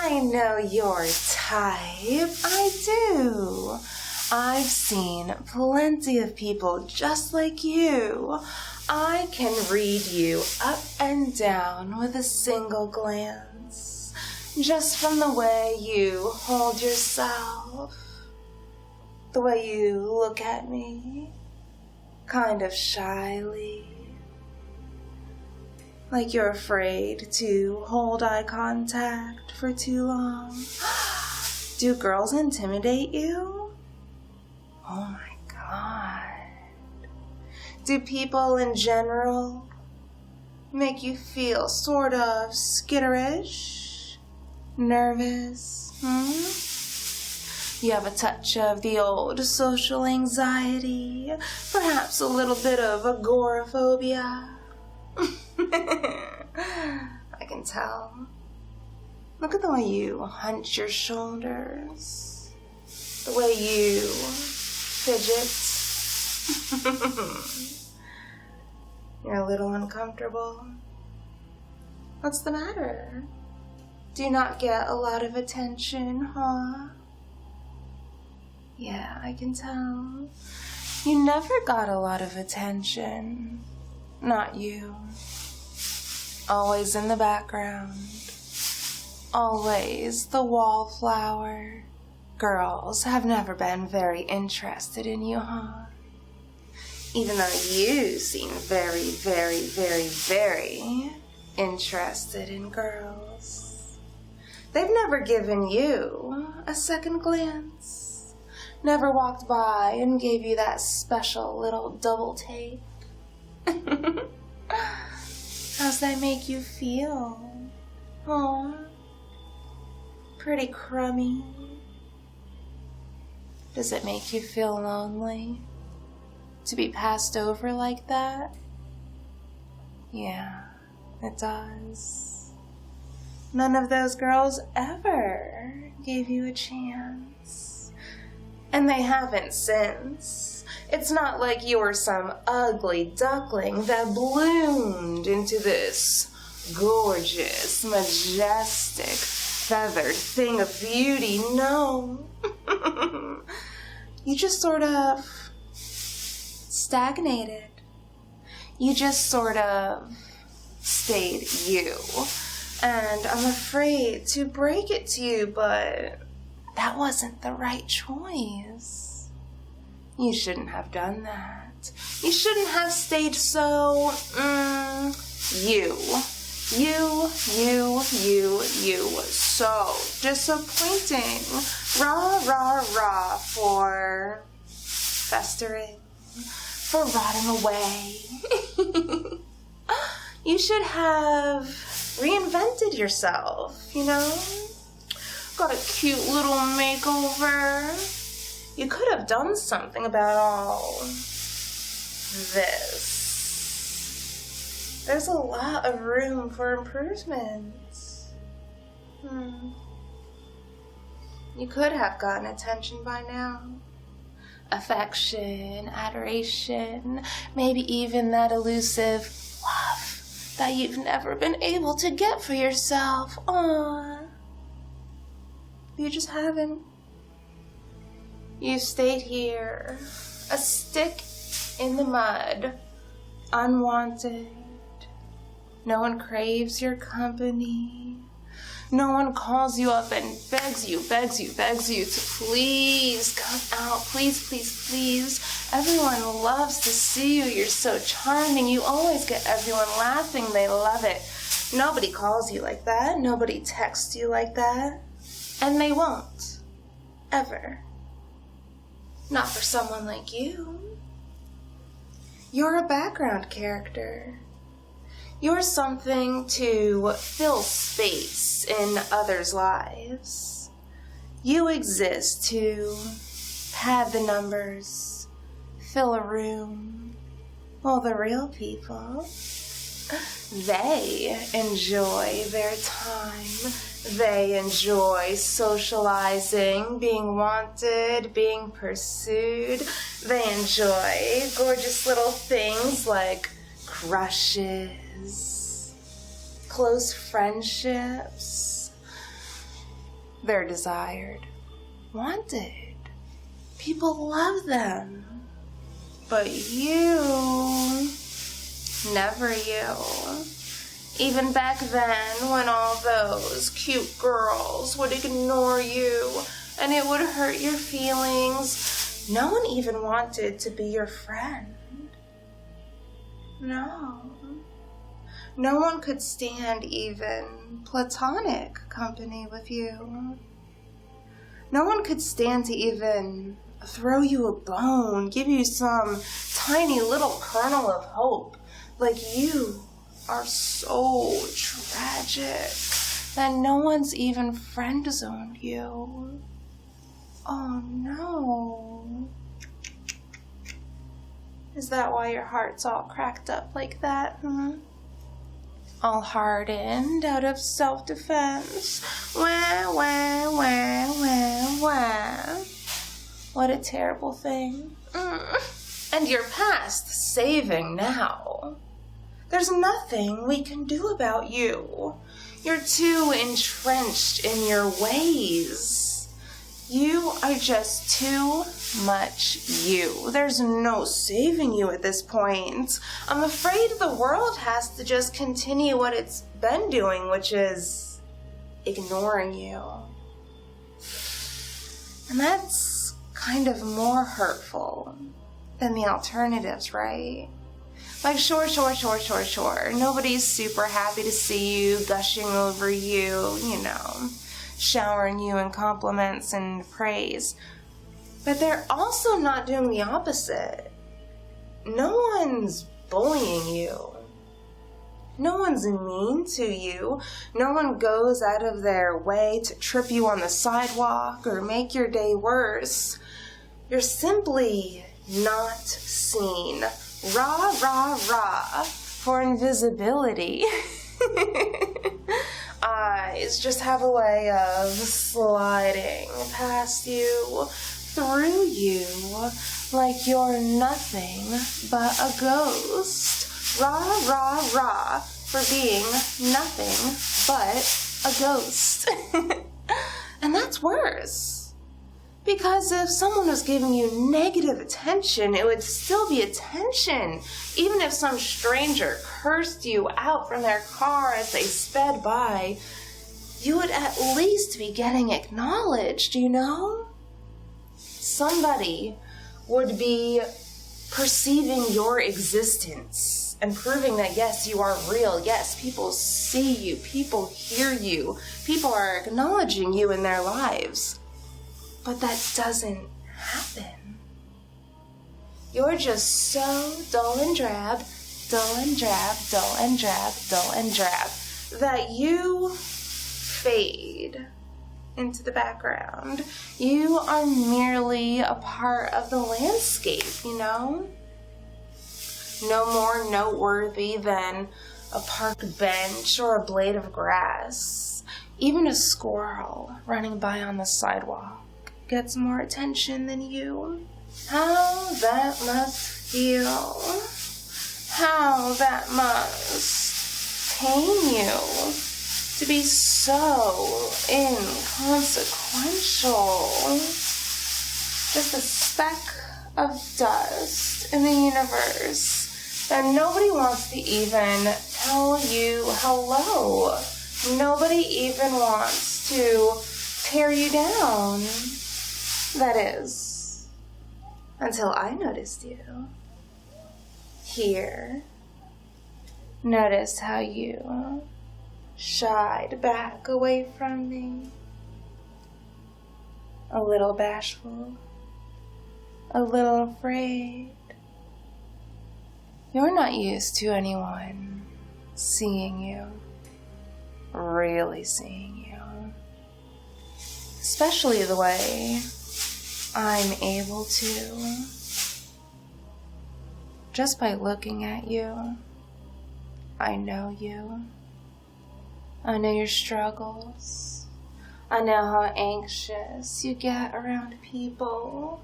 I know your type. I do. I've seen plenty of people just like you. I can read you up and down with a single glance, just from the way you hold yourself, the way you look at me, kind of shyly, like you're afraid to hold eye contact for too long. Do girls intimidate you? Oh my God. Do people in general make you feel sort of skitterish? Nervous? You have a touch of the old social anxiety, perhaps a little bit of agoraphobia. I can tell. Look at the way you hunch your shoulders, the way you fidget. You're a little uncomfortable. What's the matter? Do you not get a lot of attention, huh? Yeah, I can tell. You never got a lot of attention. Not you. Always in the background. Always the wallflower. Girls have never been very interested in you, huh? Even though you seem very, very, very, very interested in girls. They've never given you a second glance. Never walked by and gave you that special little double take. How's that make you feel? Huh? Pretty crummy. Does it make you feel lonely? To be passed over like that? Yeah, it does. None of those girls ever gave you a chance. And they haven't since. It's not like you were some ugly duckling that bloomed into this gorgeous, majestic, feathered thing of beauty. No. You just sort of stagnated. You just sort of stayed you. And I'm afraid to break it to you, but that wasn't the right choice. You shouldn't have done that. You shouldn't have stayed so, you. So disappointing. Rah, rah, rah for festering, for rotting away. You should have reinvented yourself, you know? Got a cute little makeover. You could have done something about all this. There's a lot of room for improvement. You could have gotten attention by now. Affection, adoration, maybe even that elusive love that you've never been able to get for yourself. Aww. You just haven't. You stayed here, a stick in the mud, unwanted. No one craves your company. No one calls you up and begs you to please come out. Please, please, please. Everyone loves to see you. You're so charming. You always get everyone laughing. They love it. Nobody calls you like that. Nobody texts you like that. And they won't. Ever. Not for someone like you. You're a background character. You're something to fill space in others' lives. You exist to pad the numbers, fill a room. Well, the real people, they enjoy their time. They enjoy socializing, being wanted, being pursued. They enjoy gorgeous little things like crushes, close friendships, They're desired, wanted. People love them. But you, never you. Even back then, when all those cute girls would ignore you and it would hurt your feelings, no one even wanted to be your friend. No. No one could stand even platonic company with you. No one could stand to even throw you a bone, give you some tiny little kernel of hope. Like, you are so tragic that no one's even friend-zoned you. Oh no. Is that why your heart's all cracked up like that, all hardened out of self-defense? Wah, wah, wah, wah, wah. What a terrible thing. And you're past saving now. There's nothing we can do about you. You're too entrenched in your ways. You are just too much you. There's no saving you at this point. I'm afraid the world has to just continue what it's been doing, which is ignoring you. And that's kind of more hurtful than the alternatives, right? Like, sure. Nobody's super happy to see you, gushing over you, showering you in compliments and praise. But they're also not doing the opposite. No one's bullying you. No one's mean to you. No one goes out of their way to trip you on the sidewalk or make your day worse. You're simply not seen. Rah, rah, rah for invisibility. Eyes just have a way of sliding past you, through you, like you're nothing but a ghost. Rah, rah, rah for being nothing but a ghost. And that's worse. Because if someone was giving you negative attention, it would still be attention. Even if some stranger cursed you out from their car as they sped by, you would at least be getting acknowledged, Somebody would be perceiving your existence and proving that, yes, you are real. Yes, people see you. People hear you. People are acknowledging you in their lives. But that doesn't happen. You're just so dull and drab, that you fade into the background. You are merely a part of the landscape, No more noteworthy than a park bench or a blade of grass. Even a squirrel running by on the sidewalk gets more attention than you. How that must feel. How that must pain you to be so inconsequential. Just a speck of dust in the universe that nobody wants to even tell you hello. Nobody even wants to tear you down. That is, until I noticed you. Here. Notice how you shied back away from me. A little bashful. A little afraid. You're not used to anyone seeing you. Really seeing you. Especially the way I'm able to. Just by looking at you, I know you. I know your struggles. I know how anxious you get around people.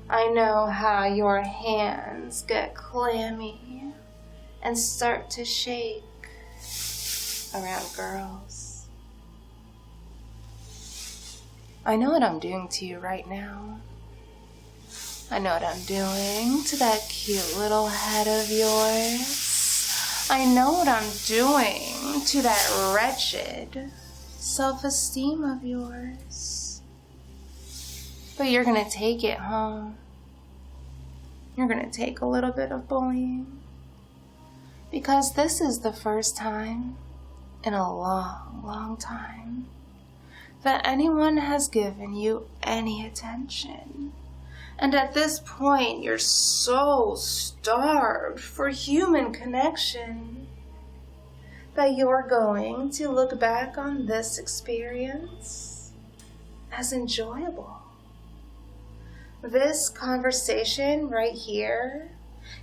I know how your hands get clammy and start to shake around girls. I know what I'm doing to you right now. I know what I'm doing to that cute little head of yours. I know what I'm doing to that wretched self-esteem of yours. But you're gonna take it home. You're gonna take a little bit of bullying. Because this is the first time in a long, long time that anyone has given you any attention. And at this point, you're so starved for human connection that you're going to look back on this experience as enjoyable. This conversation right here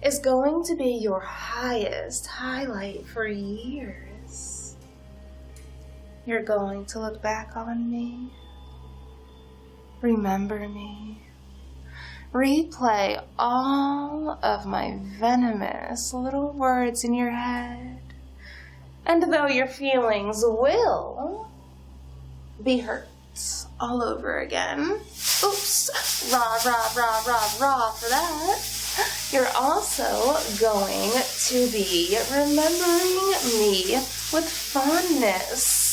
is going to be your highest highlight for years. You're going to look back on me, remember me, replay all of my venomous little words in your head. And though your feelings will be hurt all over again, oops, rah, rah, rah, rah, rah for that, you're also going to be remembering me with fondness.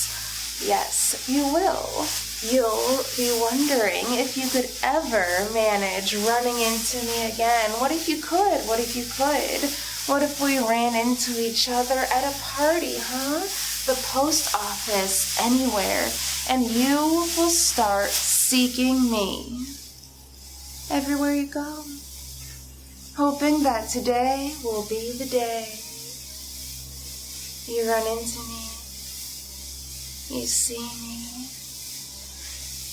Yes, you will. You'll be wondering if you could ever manage running into me again. What if you could? What if you could? What if we ran into each other at a party, huh? The post office, anywhere. And you will start seeking me everywhere you go. Hoping that today will be the day you run into me. You see me,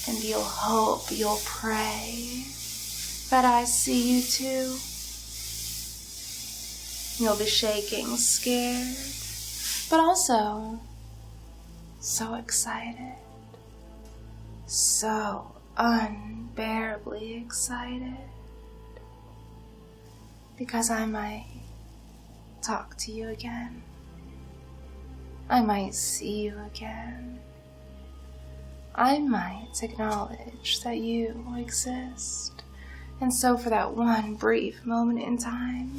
and you'll hope, you'll pray that I see you too. You'll be shaking, scared, but also so excited, so unbearably excited, because I might talk to you again. I might see you again. I might acknowledge that you exist. And so for that one brief moment in time,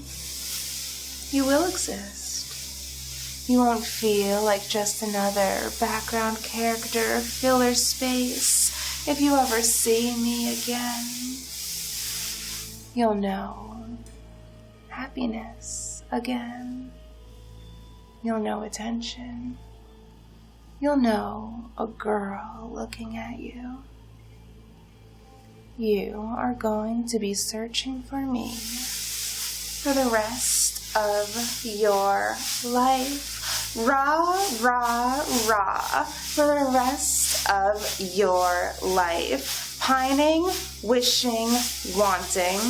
you will exist. You won't feel like just another background character, filler space. If you ever see me again, you'll know happiness again. You'll know attention. You'll know a girl looking at you. You are going to be searching for me for the rest of your life. Rah, rah, rah. For the rest of your life. Pining, wishing, wanting.